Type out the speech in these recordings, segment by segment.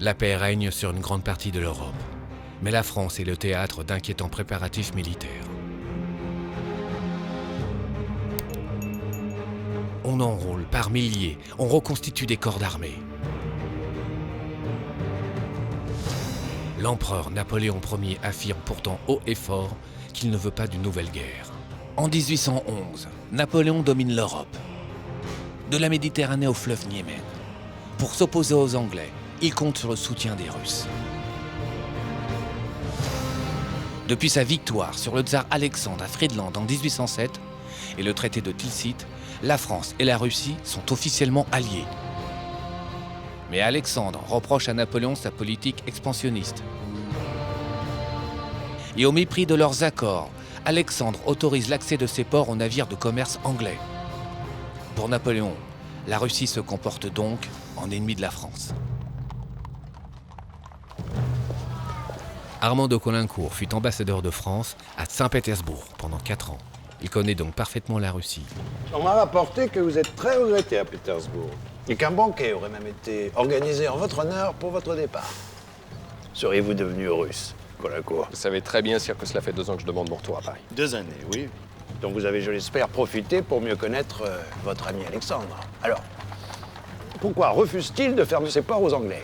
La paix règne sur une grande partie de l'Europe, mais la France est le théâtre d'inquiétants préparatifs militaires. On enrôle par milliers, on reconstitue des corps d'armée. L'empereur Napoléon Ier affirme pourtant haut et fort qu'il ne veut pas d'une nouvelle guerre. En 1811, Napoléon domine l'Europe, de la Méditerranée au fleuve Niémen. Pour s'opposer aux Anglais, il compte sur le soutien des Russes. Depuis sa victoire sur le tsar Alexandre à Friedland en 1807 et le traité de Tilsit, la France et la Russie sont officiellement alliés. Mais Alexandre reproche à Napoléon sa politique expansionniste. Et au mépris de leurs accords, Alexandre autorise l'accès de ses ports aux navires de commerce anglais. Pour Napoléon, la Russie se comporte donc en ennemi de la France. Armand de Caulaincourt fut ambassadeur de France à Saint-Pétersbourg pendant 4 ans. Il connaît donc parfaitement la Russie. On m'a rapporté que vous êtes très regretté à Pétersbourg et qu'un banquet aurait même été organisé en votre honneur pour votre départ. Seriez-vous devenu russe, Caulaincourt? Vous savez très bien, sire, que cela fait 2 ans que je demande mon retour à Paris. 2 années, oui. Donc vous avez, je l'espère, profité pour mieux connaître votre ami Alexandre. Alors, pourquoi refuse-t-il de fermer ses ports aux Anglais?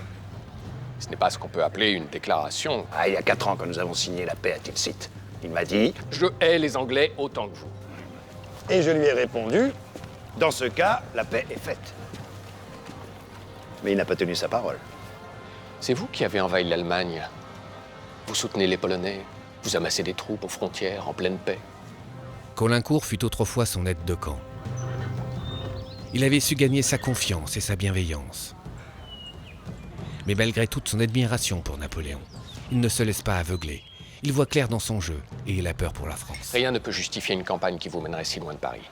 Ce n'est pas ce qu'on peut appeler une déclaration. Ah, il y a 4 ans que nous avons signé la paix à Tilsit. Il m'a dit... Je hais les Anglais autant que vous. Et je lui ai répondu, dans ce cas, la paix est faite. Mais il n'a pas tenu sa parole. C'est vous qui avez envahi l'Allemagne. Vous soutenez les Polonais. Vous amassez des troupes aux frontières en pleine paix. Caulaincourt fut autrefois son aide de camp. Il avait su gagner sa confiance et sa bienveillance. Mais malgré toute son admiration pour Napoléon, il ne se laisse pas aveugler. Il voit clair dans son jeu et il a peur pour la France. Rien ne peut justifier une campagne qui vous mènerait si loin de Paris.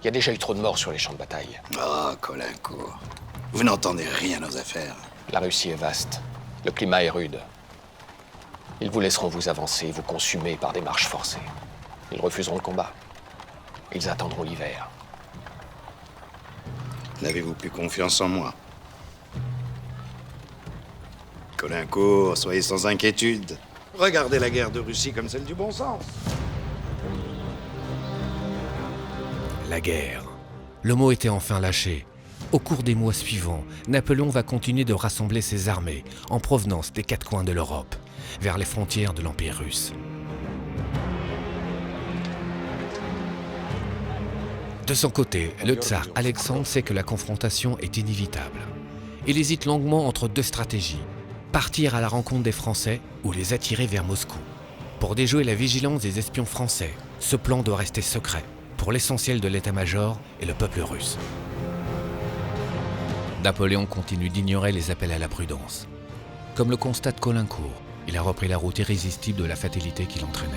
Il y a déjà eu trop de morts sur les champs de bataille. Oh, Caulaincourt, vous n'entendez rien aux affaires. La Russie est vaste. Le climat est rude. Ils vous laisseront vous avancer, vous consumer par des marches forcées. Ils refuseront le combat. Ils attendront l'hiver. N'avez-vous plus confiance en moi? Caulaincourt, soyez sans inquiétude. Regardez la guerre de Russie comme celle du bon sens. La guerre. Le mot était enfin lâché. Au cours des mois suivants, Napoléon va continuer de rassembler ses armées en provenance des 4 coins de l'Europe, vers les frontières de l'Empire russe. De son côté, le tsar Alexandre sait que la confrontation est inévitable. Il hésite longuement entre 2 stratégies. Partir à la rencontre des Français ou les attirer vers Moscou. Pour déjouer la vigilance des espions français, ce plan doit rester secret pour l'essentiel de l'état-major et le peuple russe. Napoléon continue d'ignorer les appels à la prudence. Comme le constate Caulaincourt, il a repris la route irrésistible de la fatalité qui l'entraînait.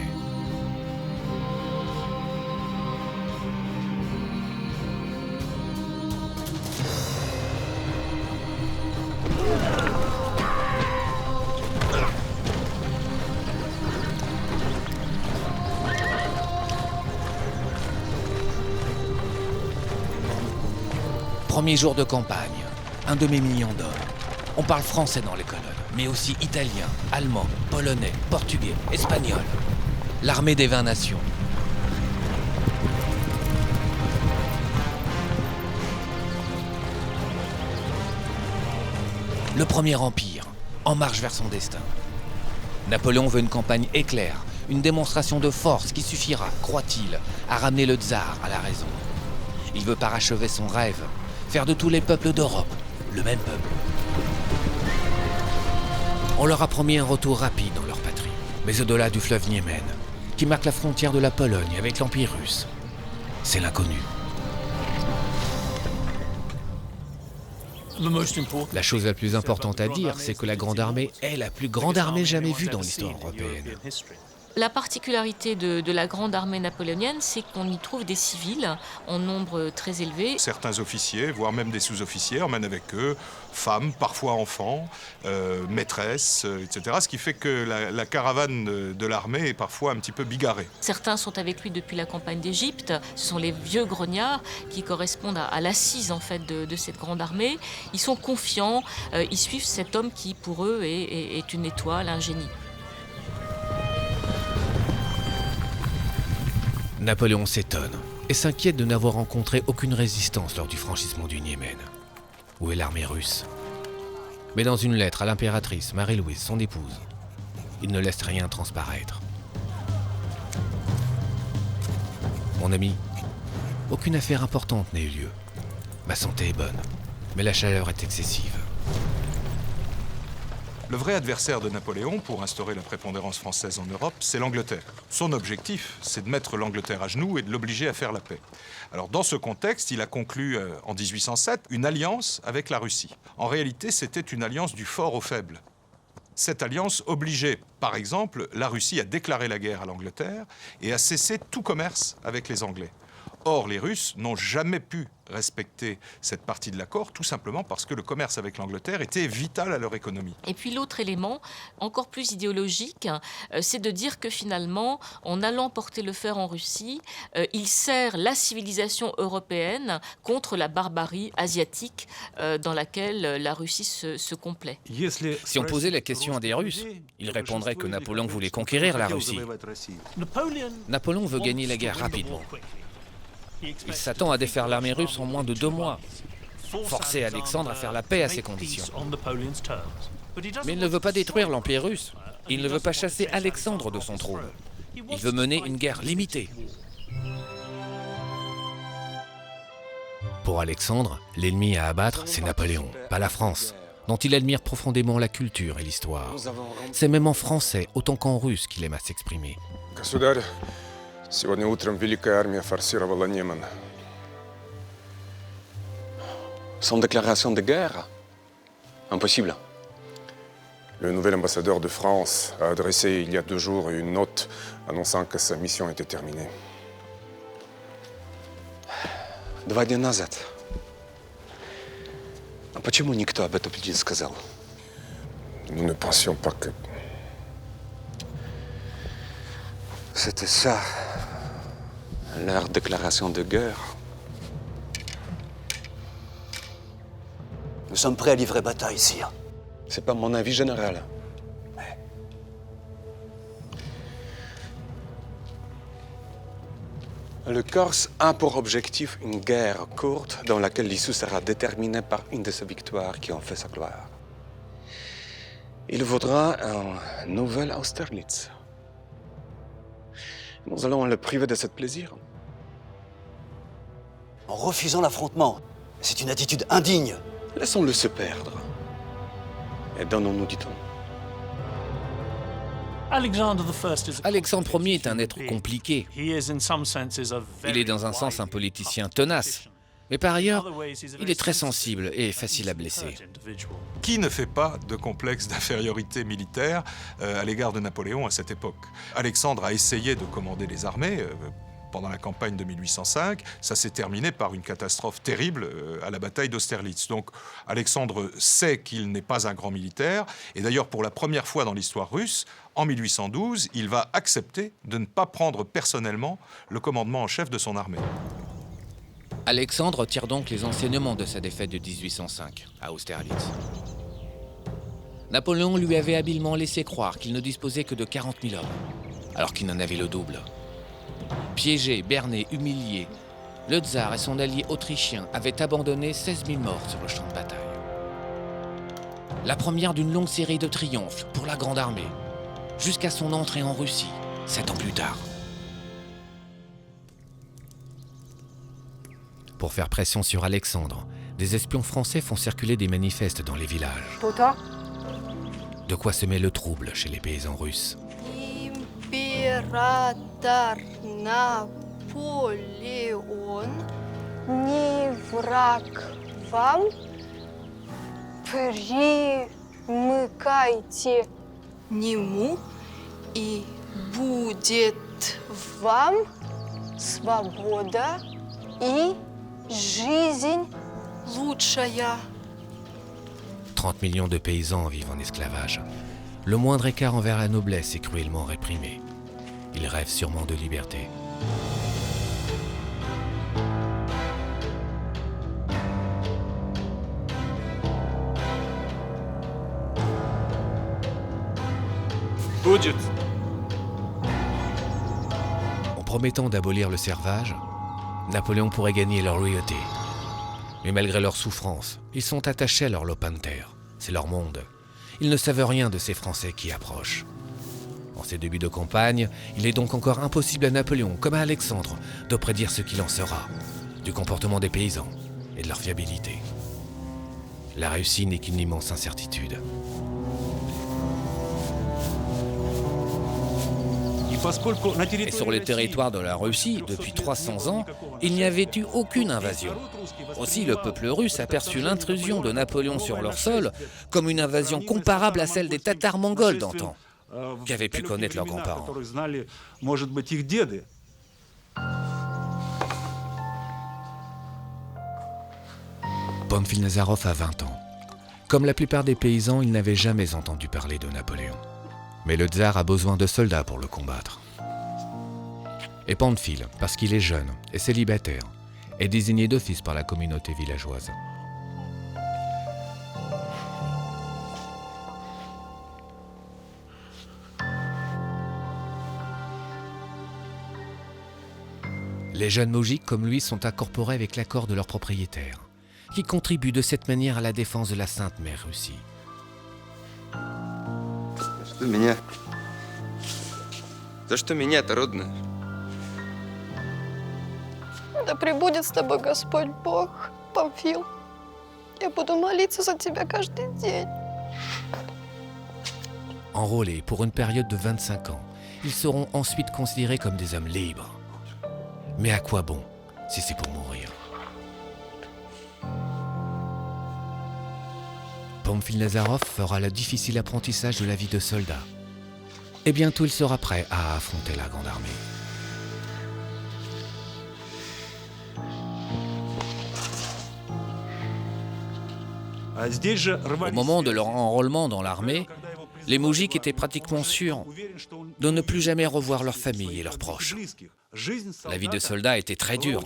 Premier jour de campagne, un demi-million d'hommes. On parle français dans les colonnes, mais aussi italien, allemand, polonais, portugais, espagnol. L'armée des 20 nations. Le Premier Empire, en marche vers son destin. Napoléon veut une campagne éclair, une démonstration de force qui suffira, croit-il, à ramener le tsar à la raison. Il veut parachever son rêve, faire de tous les peuples d'Europe le même peuple. On leur a promis un retour rapide dans leur patrie, mais au-delà du fleuve Niémen, qui marque la frontière de la Pologne avec l'Empire russe, c'est l'inconnu. La chose la plus importante à dire, c'est que la Grande Armée est la plus grande armée jamais vue dans l'histoire européenne. La particularité de la grande armée napoléonienne, c'est qu'on y trouve des civils en nombre très élevé. Certains officiers, voire même des sous-officiers, emmènent avec eux femmes, parfois enfants, maîtresses, etc. Ce qui fait que la caravane de l'armée est parfois un petit peu bigarrée. Certains sont avec lui depuis la campagne d'Égypte. Ce sont les vieux grognards qui correspondent à l'assise en fait de cette grande armée. Ils sont confiants, ils suivent cet homme qui pour eux est une étoile, un génie. Napoléon s'étonne et s'inquiète de n'avoir rencontré aucune résistance lors du franchissement du Niémen. Où est l'armée russe? Mais dans une lettre à l'impératrice Marie-Louise, son épouse, il ne laisse rien transparaître. Mon ami, aucune affaire importante n'a eu lieu. Ma santé est bonne, mais la chaleur est excessive. Le vrai adversaire de Napoléon pour instaurer la prépondérance française en Europe, c'est l'Angleterre. Son objectif, c'est de mettre l'Angleterre à genoux et de l'obliger à faire la paix. Alors dans ce contexte, il a conclu en 1807 une alliance avec la Russie. En réalité, c'était une alliance du fort au faible. Cette alliance obligeait, par exemple, la Russie à déclarer la guerre à l'Angleterre et à cesser tout commerce avec les Anglais. Or, les Russes n'ont jamais pu respecter cette partie de l'accord, tout simplement parce que le commerce avec l'Angleterre était vital à leur économie. Et puis l'autre élément, encore plus idéologique, c'est de dire que finalement, en allant porter le fer en Russie, il sert la civilisation européenne contre la barbarie asiatique dans laquelle la Russie se complaît. Si on posait la question à des Russes, ils répondraient que Napoléon voulait conquérir la Russie. Napoléon veut gagner la guerre rapidement. Il s'attend à défaire l'armée russe en moins de 2 mois, forcer Alexandre à faire la paix à ces conditions. Mais il ne veut pas détruire l'Empire russe. Il ne veut pas chasser Alexandre de son trône. Il veut mener une guerre limitée. Pour Alexandre, l'ennemi à abattre, c'est Napoléon, pas la France, dont il admire profondément la culture et l'histoire. C'est même en français autant qu'en russe qu'il aime à s'exprimer. Сегодня утром великая армия форсировала Неман. Sans déclaration de guerre? Impossible. Le nouvel ambassadeur de France a adressé il y a 2 jours une note annonçant que sa mission était terminée. 2 дня назад. А почему никто об этом не сказал? Nous ne pensions pas que... C'était ça, leur déclaration de guerre. Nous sommes prêts à livrer bataille, sire. C'est pas mon avis général. Le Corse a pour objectif une guerre courte dans laquelle l'issue sera déterminée par une de ses victoires qui en fait sa gloire. Il vaudra un nouvel Austerlitz. Nous allons le priver de ce plaisir. En refusant l'affrontement, c'est une attitude indigne. Laissons-le se perdre. Et donnons-nous du temps. Alexandre Ier est un être compliqué. Il est dans un sens un politicien tenace. Mais par ailleurs, il est très sensible et facile à blesser. Qui ne fait pas de complexe d'infériorité militaire à l'égard de Napoléon à cette époque? Alexandre a essayé de commander les armées pendant la campagne de 1805. Ça s'est terminé par une catastrophe terrible à la bataille d'Austerlitz. Donc Alexandre sait qu'il n'est pas un grand militaire. Et d'ailleurs, pour la première fois dans l'histoire russe, en 1812, il va accepter de ne pas prendre personnellement le commandement en chef de son armée. Alexandre tire donc les enseignements de sa défaite de 1805 à Austerlitz. Napoléon lui avait habilement laissé croire qu'il ne disposait que de 40 000 hommes, alors qu'il en avait le double. Piégé, berné, humilié, le tsar et son allié autrichien avaient abandonné 16 000 morts sur le champ de bataille. La première d'une longue série de triomphes pour la Grande Armée, jusqu'à son entrée en Russie, 7 ans plus tard. Pour faire pression sur Alexandre, des espions français font circuler des manifestes dans les villages. De quoi semer le trouble chez les paysans russes. Imperator Napoléon не враг вам, примыкайте нему и будет вам свобода и жизнь лучшая. 30 millions de paysans vivent en esclavage. Le moindre écart envers la noblesse est cruellement réprimé. Ils rêvent sûrement de liberté. Будет. En promettant d'abolir le servage, Napoléon pourrait gagner leur loyauté. Mais malgré leur souffrance, ils sont attachés à leur lopin de terre. C'est leur monde. Ils ne savent rien de ces Français qui approchent. En ces débuts de campagne, il est donc encore impossible à Napoléon, comme à Alexandre, de prédire ce qu'il en sera, du comportement des paysans et de leur fiabilité. La Russie n'est qu'une immense incertitude. Et sur le territoire de la Russie, depuis 300 ans, il n'y avait eu aucune invasion. Aussi, le peuple russe a perçu l'intrusion de Napoléon sur leur sol comme une invasion comparable à celle des Tatars mongols d'antan, qu'avaient pu connaître leurs grands-parents. Pamphile Nazarov a 20 ans. Comme la plupart des paysans, il n'avait jamais entendu parler de Napoléon. Mais le tsar a besoin de soldats pour le combattre. Et Pamphile, parce qu'il est jeune et célibataire, est désigné d'office par la communauté villageoise. Les jeunes moujiks comme lui sont incorporés avec l'accord de leurs propriétaires, qui contribuent de cette manière à la défense de la Sainte Mère Russie. За что меня-то, родная? Да пребудет с тобой Господь Бог, Памфил. Я буду молиться за тебя каждый день. Enrôlés pour une période de 25 ans, ils seront ensuite considérés comme des hommes libres. Mais à quoi bon, si c'est pour mourir? Pamphile Nazarov fera le difficile apprentissage de la vie de soldat. Et bientôt il sera prêt à affronter la Grande Armée. Au moment de leur enrôlement dans l'armée, les moujiks étaient pratiquement sûrs de ne plus jamais revoir leur famille et leurs proches. La vie de soldat était très dure.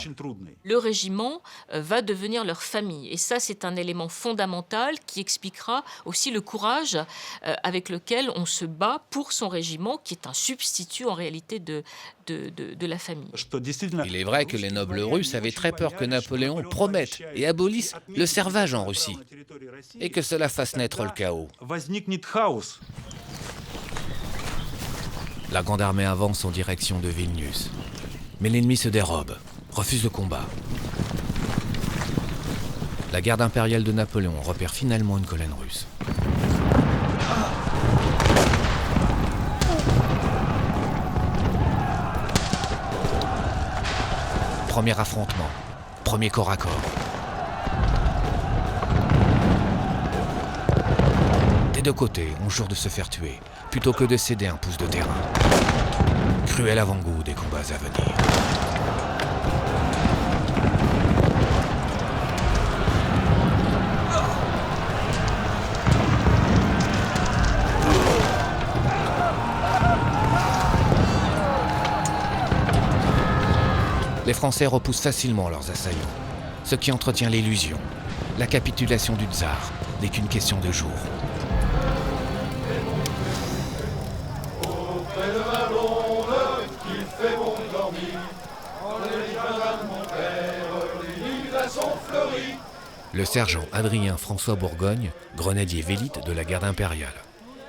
Le régiment va devenir leur famille. Et ça, c'est un élément fondamental qui expliquera aussi le courage avec lequel on se bat pour son régiment, qui est un substitut en réalité de la famille. Il est vrai que les nobles russes avaient très peur que Napoléon promette et abolisse le servage en Russie, et que cela fasse naître le chaos. La Grande Armée avance en direction de Vilnius. Mais l'ennemi se dérobe, refuse le combat. La garde impériale de Napoléon repère finalement une colonne russe. Premier affrontement, premier corps à corps. Des deux côtés, on jure de se faire tuer, plutôt que de céder un pouce de terrain. Cruel avant-goût des combats à venir. Les Français repoussent facilement leurs assaillants, ce qui entretient l'illusion. La capitulation du tsar n'est qu'une question de jours. Le sergent Adrien François Bourgogne, grenadier vélite de la garde impériale,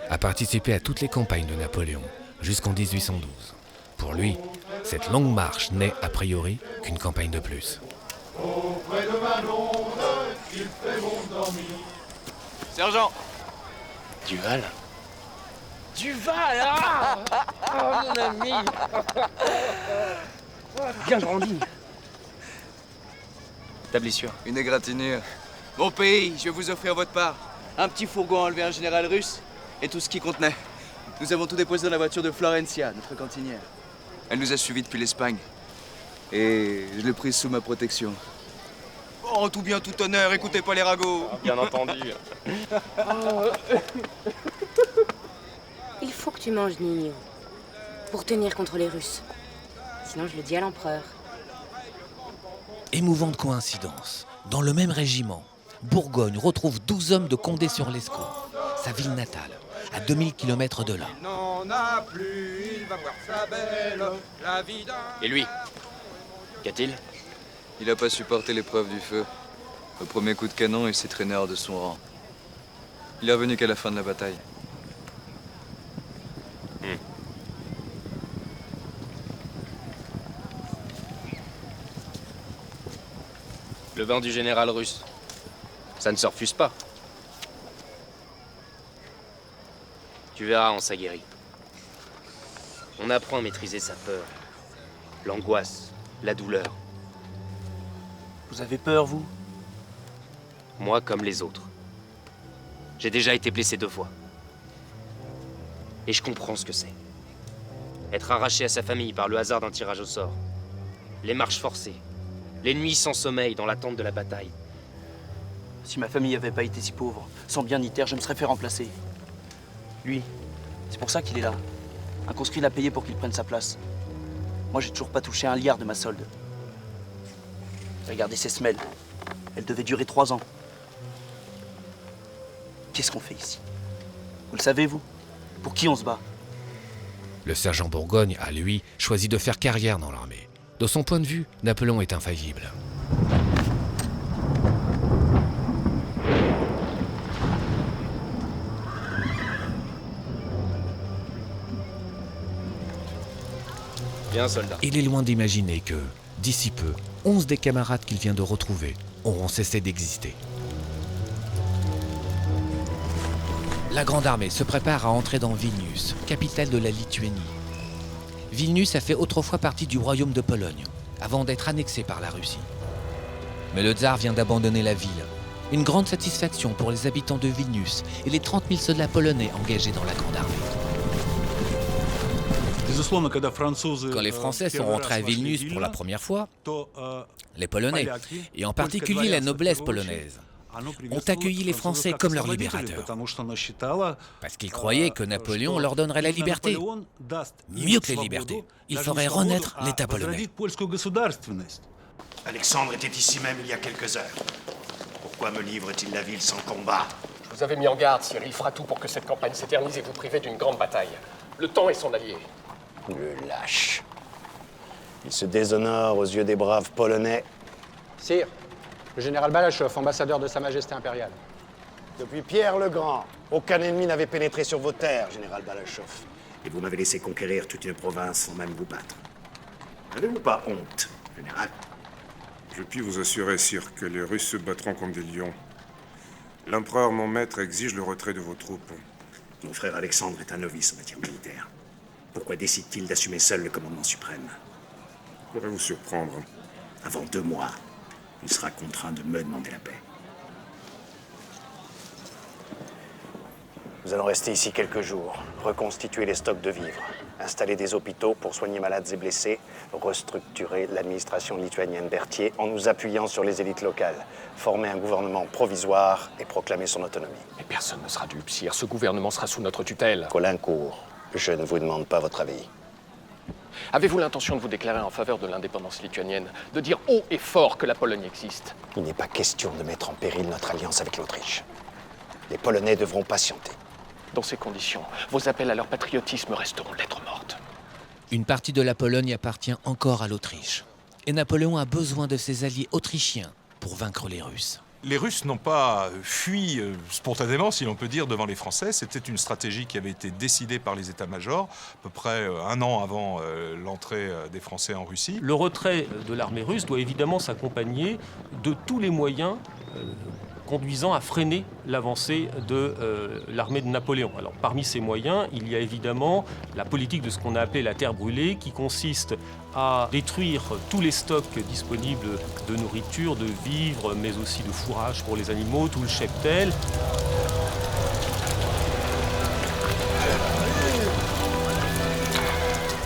a participé à toutes les campagnes de Napoléon jusqu'en 1812. Pour lui, cette longue marche n'est a priori qu'une campagne de plus. Sergent! Duval? Duval! Ah, mon ami! Bien grandi. Ta blessure? Une égratignure. Mon pays, je vais vous offrir votre part. Un petit fourgon enlevé à un général russe et tout ce qu'il contenait. Nous avons tout déposé dans la voiture de Florencia, notre cantinière. Elle nous a suivis depuis l'Espagne. Et je l'ai prise sous ma protection. Oh, tout bien, tout honneur, écoutez pas les ragots. Bien entendu. Il faut que tu manges, Nino, pour tenir contre les Russes. Sinon, je le dis à l'empereur. Émouvante coïncidence. Dans le même régiment, Bourgogne retrouve 12 hommes de Condé-sur-Lescaut, sa ville natale, à 2000 km de là. Et lui, qu'a-t-il? Il n'a pas supporté l'épreuve du feu. Au premier coup de canon, il s'est traîné hors de son rang. Il est revenu qu'à la fin de la bataille. Le vin du général russe, ça ne se refuse pas. Tu verras, on s'aguerrit. On apprend à maîtriser sa peur, l'angoisse, la douleur. Vous avez peur, vous? Moi comme les autres. J'ai déjà été blessé 2 fois. Et je comprends ce que c'est. Être arraché à sa famille par le hasard d'un tirage au sort. Les marches forcées. Les nuits sans sommeil dans l'attente de la bataille. Si ma famille n'avait pas été si pauvre, sans bien ni terre, je me serais fait remplacer. Lui, c'est pour ça qu'il est là. Un conscrit l'a payé pour qu'il prenne sa place. Moi, j'ai toujours pas touché un liard de ma solde. Regardez ces semelles. Elles devaient durer 3 ans. Qu'est-ce qu'on fait ici? Vous le savez, vous? Pour qui on se bat? Le sergent Bourgogne a, lui, choisi de faire carrière dans l'armée. De son point de vue, Napoléon est infaillible. Bien, soldat. Il est loin d'imaginer que, d'ici peu, 11 des camarades qu'il vient de retrouver auront cessé d'exister. La Grande Armée se prépare à entrer dans Vilnius, capitale de la Lituanie. Vilnius a fait autrefois partie du royaume de Pologne, avant d'être annexé par la Russie. Mais le tsar vient d'abandonner la ville. Une grande satisfaction pour les habitants de Vilnius et les 30 000 soldats polonais engagés dans la Grande Armée. Quand les Français sont rentrés à Vilnius pour la première fois, les Polonais, et en particulier la noblesse polonaise, ont accueilli les Français comme leurs libérateurs, parce qu'ils croyaient que Napoléon leur donnerait la liberté. Mieux que les libertés, il ferait renaître l'État polonais. Alexandre était ici même il y a quelques heures. Pourquoi me livre-t-il la ville sans combat? Je vous avais mis en garde, Sire. Il fera tout pour que cette campagne s'éternise et vous priver d'une grande bataille. Le temps est son allié. Le lâche. Il se déshonore aux yeux des braves Polonais. Sire, le général Balachov, ambassadeur de Sa Majesté impériale. Depuis Pierre le Grand, aucun ennemi n'avait pénétré sur vos terres, général Balachov. Et vous m'avez laissé conquérir toute une province sans même vous battre. N'avez-vous pas honte, général? Je puis vous assurer, sire, que les Russes se battront comme des lions. L'empereur, mon maître, exige le retrait de vos troupes. Mon frère Alexandre est un novice en matière militaire. Pourquoi décide-t-il d'assumer seul le commandement suprême? Je pourrais vous surprendre. Avant 2 mois, il sera contraint de me demander la paix. Nous allons rester ici quelques jours, reconstituer les stocks de vivres, installer des hôpitaux pour soigner malades et blessés, restructurer l'administration lituanienne Berthier en nous appuyant sur les élites locales, former un gouvernement provisoire et proclamer son autonomie. Mais personne ne sera dupe, Sire. Ce gouvernement sera sous notre tutelle. Colincourt, je ne vous demande pas votre avis. Avez-vous l'intention de vous déclarer en faveur de l'indépendance lituanienne, de dire haut et fort que la Pologne existe? Il n'est pas question de mettre en péril notre alliance avec l'Autriche. Les Polonais devront patienter. Dans ces conditions, vos appels à leur patriotisme resteront lettres mortes. Une partie de la Pologne appartient encore à l'Autriche. Et Napoléon a besoin de ses alliés autrichiens pour vaincre les Russes. Les Russes n'ont pas fui spontanément, si l'on peut dire, devant les Français. C'était une stratégie qui avait été décidée par les états-majors, à peu près 1 an avant l'entrée des Français en Russie. Le retrait de l'armée russe doit évidemment s'accompagner de tous les moyens conduisant à freiner l'avancée de l'armée de Napoléon. Alors, parmi ces moyens, il y a évidemment la politique de ce qu'on a appelé la terre brûlée, qui consiste à détruire tous les stocks disponibles de nourriture, de vivres, mais aussi de fourrage pour les animaux, tout le cheptel.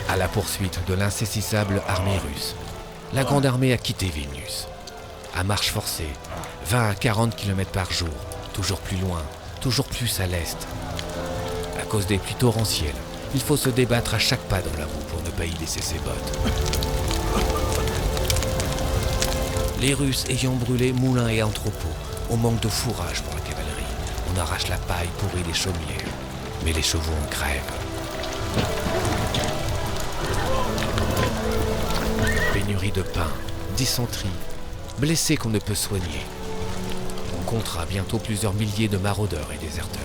À la poursuite de l'insaisissable armée russe, la Grande Armée a quitté Vilnius. À marche forcée, 20 à 40 km par jour, toujours plus loin, toujours plus à l'est. À cause des pluies torrentielles, il faut se débattre à chaque pas dans la boue pour ne pas y laisser ses bottes. Les Russes ayant brûlé moulins et entrepôts, on manque de fourrage pour la cavalerie. On arrache la paille pourrie des chaumières, mais les chevaux en crèvent. Pénurie de pain, dysenterie, blessés qu'on ne peut soigner. On comptera bientôt plusieurs milliers de maraudeurs et déserteurs.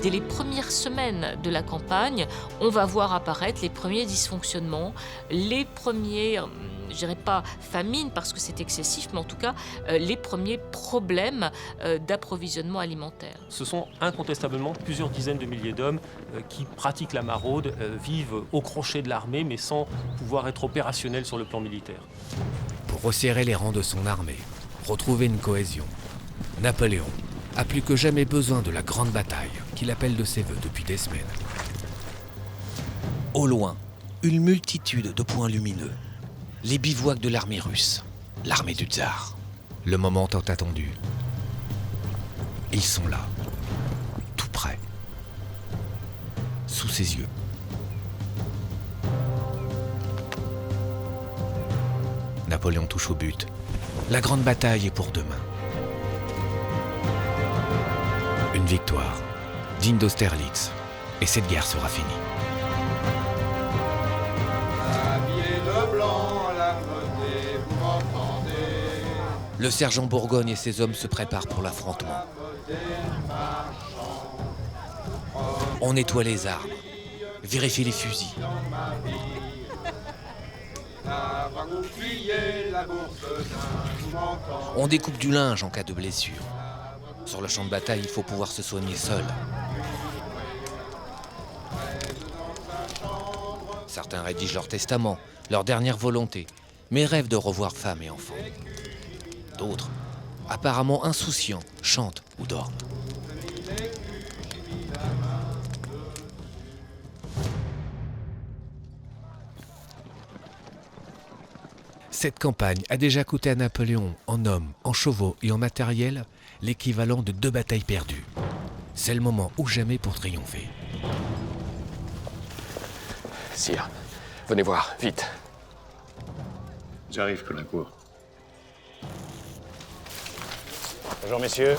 Dès les premières semaines de la campagne, on va voir apparaître les premiers dysfonctionnements, les premiers, je dirais pas famine parce que c'est excessif, mais en tout cas les premiers problèmes d'approvisionnement alimentaire. Ce sont incontestablement plusieurs dizaines de milliers d'hommes qui pratiquent la maraude, vivent au crochet de l'armée, mais sans pouvoir être opérationnels sur le plan militaire. Pour resserrer les rangs de son armée, retrouver une cohésion, Napoléon a plus que jamais besoin de la grande bataille qu'il appelle de ses vœux depuis des semaines. Au loin, une multitude de points lumineux. Les bivouacs de l'armée russe, l'armée du tsar. Le moment tant attendu. Ils sont là, tout près, sous ses yeux. Napoléon touche au but. La grande bataille est pour demain. Une victoire, digne d'Austerlitz, et cette guerre sera finie. Le sergent Bourgogne et ses hommes se préparent pour l'affrontement. On nettoie les armes, vérifie les fusils. On découpe du linge en cas de blessure. Sur le champ de bataille, il faut pouvoir se soigner seul. Certains rédigent leur testament, leur dernière volonté, mais rêvent de revoir femme et enfants. D'autres, apparemment insouciants, chantent ou dorment. Cette campagne a déjà coûté à Napoléon, en hommes, en chevaux et en matériel, l'équivalent de 2 batailles perdues. C'est le moment ou jamais pour triompher. Sire, venez voir, vite. J'arrive, Caulaincourt. Bonjour, messieurs.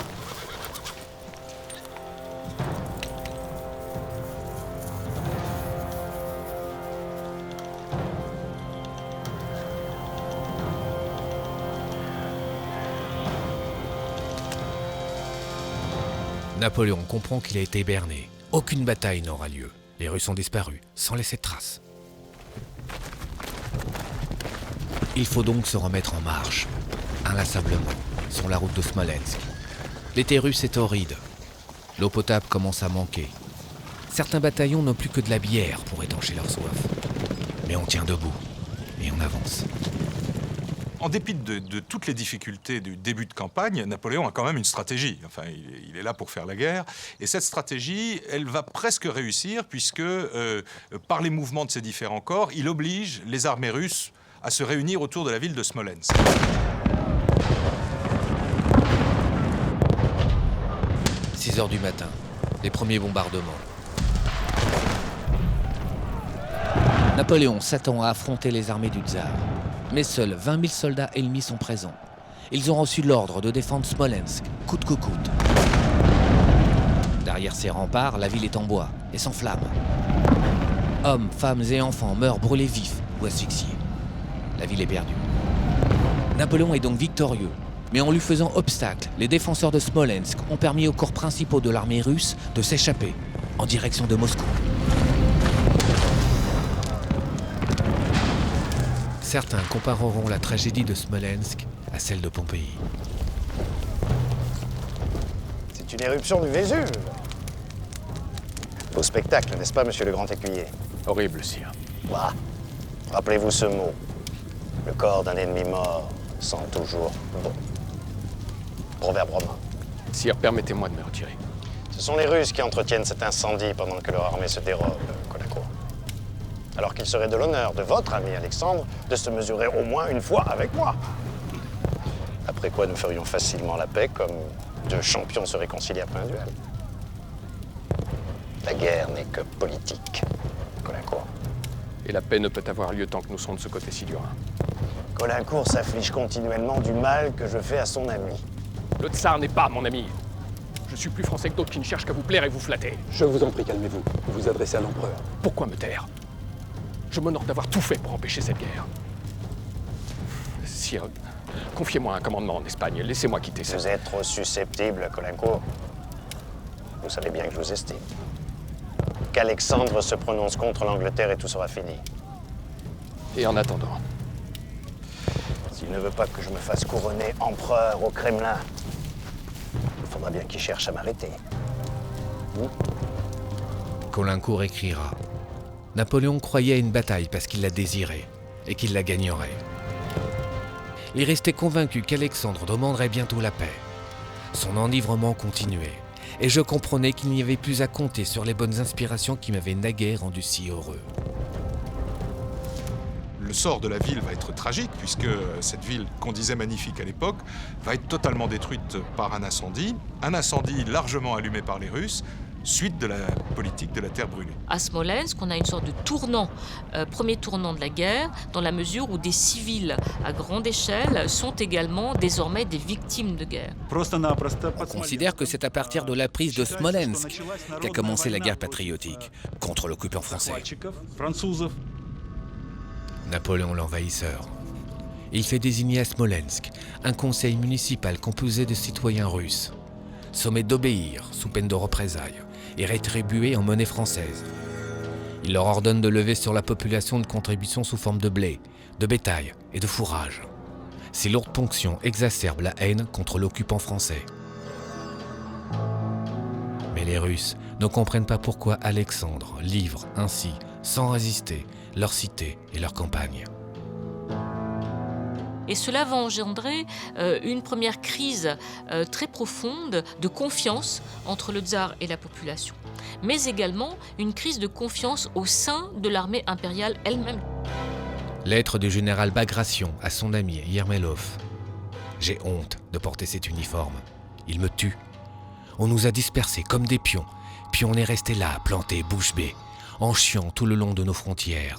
Napoléon comprend qu'il a été berné. Aucune bataille n'aura lieu. Les Russes ont disparu, sans laisser de traces. Il faut donc se remettre en marche, inlassablement, sur la route de Smolensk. L'été russe est horride. L'eau potable commence à manquer. Certains bataillons n'ont plus que de la bière pour étancher leur soif. Mais on tient debout, et on avance. En dépit de toutes les difficultés du début de campagne, Napoléon a quand même une stratégie. Enfin, il est là pour faire la guerre. Et cette stratégie, elle va presque réussir puisque, par les mouvements de ses différents corps, il oblige les armées russes à se réunir autour de la ville de Smolensk. « 6 heures du matin, les premiers bombardements. Napoléon s'attend à affronter les armées du tsar. Mais seuls 20 000 soldats ennemis sont présents. Ils ont reçu l'ordre de défendre Smolensk, coûte que coûte. Derrière ces remparts, la ville est en bois et s'enflamme. Hommes, femmes et enfants meurent brûlés vifs ou asphyxiés. La ville est perdue. Napoléon est donc victorieux. Mais en lui faisant obstacle, les défenseurs de Smolensk ont permis aux corps principaux de l'armée russe de s'échapper en direction de Moscou. Certains compareront la tragédie de Smolensk à celle de Pompéi. C'est une éruption du Vésuve. Beau spectacle, n'est-ce pas, monsieur le grand écuyer? Horrible, sire. Bah, rappelez-vous ce mot. Le corps d'un ennemi mort sent toujours bon. Proverbe romain. Sire, permettez-moi de me retirer. Ce sont les Russes qui entretiennent cet incendie pendant que leur armée se dérobe, Colincourt. Alors qu'il serait de l'honneur de votre ami Alexandre de se mesurer au moins une fois avec moi. Après quoi nous ferions facilement la paix comme deux champions se réconcilient après un duel. La guerre n'est que politique, Colincourt. Et la paix ne peut avoir lieu tant que nous serons de ce côté-ci du Rhin. Colincourt s'afflige continuellement du mal que je fais à son ami. Le tsar n'est pas mon ami. Je suis plus français que d'autres qui ne cherchent qu'à vous plaire et vous flatter. Je vous en prie, calmez-vous. Vous vous adressez à l'empereur. Pourquoi me taire? Je m'honore d'avoir tout fait pour empêcher cette guerre. Sire, confiez-moi un commandement en Espagne. Laissez-moi quitter ça. Vous êtes trop susceptible, Colincourt. Vous savez bien que je vous estime. Qu'Alexandre se prononce contre l'Angleterre et tout sera fini. Et en attendant, s'il ne veut pas que je me fasse couronner empereur au Kremlin, il faudra bien qu'il cherche à m'arrêter. Colincourt écrira. Napoléon croyait à une bataille parce qu'il la désirait et qu'il la gagnerait. Il restait convaincu qu'Alexandre demanderait bientôt la paix. Son enivrement continuait, et je comprenais qu'il n'y avait plus à compter sur les bonnes inspirations qui m'avaient naguère rendu si heureux. Le sort de la ville va être tragique, puisque cette ville, qu'on disait magnifique à l'époque, va être totalement détruite par un incendie largement allumé par les Russes, suite de la politique de la terre brûlée. À Smolensk, on a une sorte de tournant, premier tournant de la guerre, dans la mesure où des civils à grande échelle sont également désormais des victimes de guerre. On considère que c'est à partir de la prise de Smolensk qu'a commencé la guerre patriotique contre l'occupant français. Napoléon l'envahisseur. Il fait désigner à Smolensk un conseil municipal composé de citoyens russes, sommés d'obéir sous peine de représailles et rétribués en monnaie française. Il leur ordonne de lever sur la population une contribution sous forme de blé, de bétail et de fourrage. Ces lourdes ponctions exacerbent la haine contre l'occupant français. Mais les Russes ne comprennent pas pourquoi Alexandre livre ainsi, sans résister, leur cité et leur campagne. Et cela va engendrer une première crise très profonde de confiance entre le tsar et la population, mais également une crise de confiance au sein de l'armée impériale elle-même. Lettre du général Bagration à son ami Yermelov. J'ai honte de porter cet uniforme. Il me tue. On nous a dispersés comme des pions, puis on est resté là, plantés bouche bée, en chiant tout le long de nos frontières.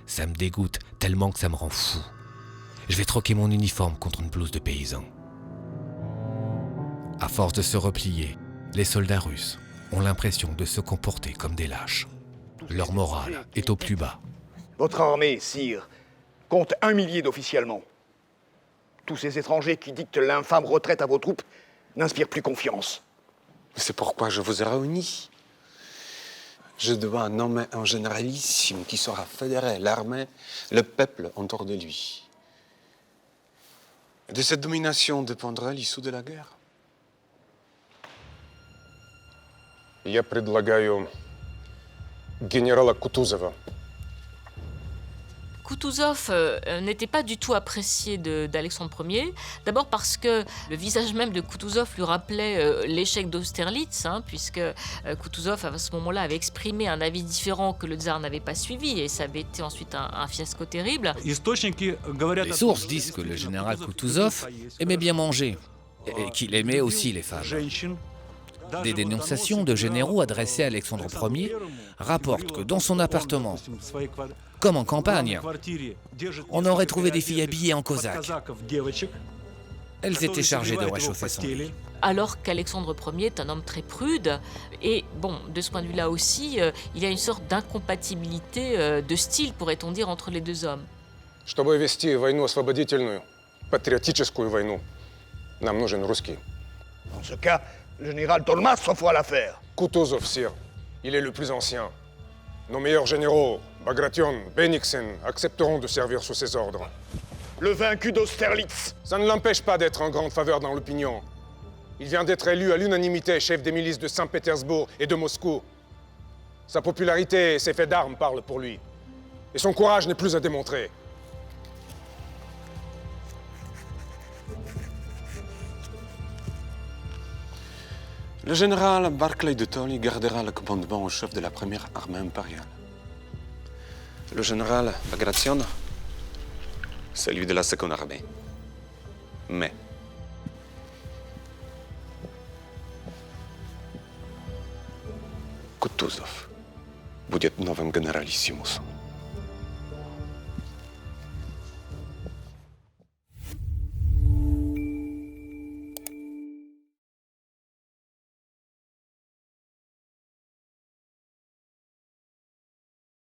Ça me dégoûte tellement que ça me rend fou. Je vais troquer mon uniforme contre une blouse de paysan. À force de se replier, les soldats russes ont l'impression de se comporter comme des lâches. Leur morale est au plus bas. Votre armée, sire, compte 1 millier d'officiellement. Tous ces étrangers qui dictent l'infâme retraite à vos troupes n'inspirent plus confiance. C'est pourquoi je vous ai réunis. Je dois nommer un généralissime qui saura fédérer l'armée, le peuple autour de lui. De cette domination dépendra l'issue de la guerre. Я предлагаю генерала Кутузова. Kutuzov n'était pas du tout apprécié d'Alexandre Ier, d'abord parce que le visage même de Kutuzov lui rappelait l'échec d'Austerlitz, puisque Kutuzov à ce moment-là avait exprimé un avis différent que le tsar n'avait pas suivi, et ça avait été ensuite un fiasco terrible. Les sources disent que le général Kutuzov aimait bien manger, et qu'il aimait aussi les femmes. Des dénonciations de généraux adressés à Alexandre Ier rapportent que dans son appartement, comme en campagne, on aurait trouvé des filles habillées en cosaque. Elles étaient chargées de réchauffer son lit. Alors qu'Alexandre Ier est un homme très prude, et bon, de ce point de vue-là aussi, il y a une sorte d'incompatibilité de style, pourrait-on dire, entre les deux hommes. Чтобы вести войну освободительную, патриотическую войну, нам нужен русский. Dans ce cas, le général Tolmas s'offre à l'affaire. Kutuzov, sire. Il est le plus ancien. Nos meilleurs généraux, Bagration, Bennigsen, accepteront de servir sous ses ordres. Le vaincu d'Austerlitz. Ça ne l'empêche pas d'être en grande faveur dans l'opinion. Il vient d'être élu à l'unanimité chef des milices de Saint-Pétersbourg et de Moscou. Sa popularité et ses faits d'armes parlent pour lui. Et son courage n'est plus à démontrer. Le général Barclay de Tolly gardera le commandement en chef de la première armée impériale. Le général Bagration, celui de la seconde armée. Mais Kutuzov будет новым генералиссимусом.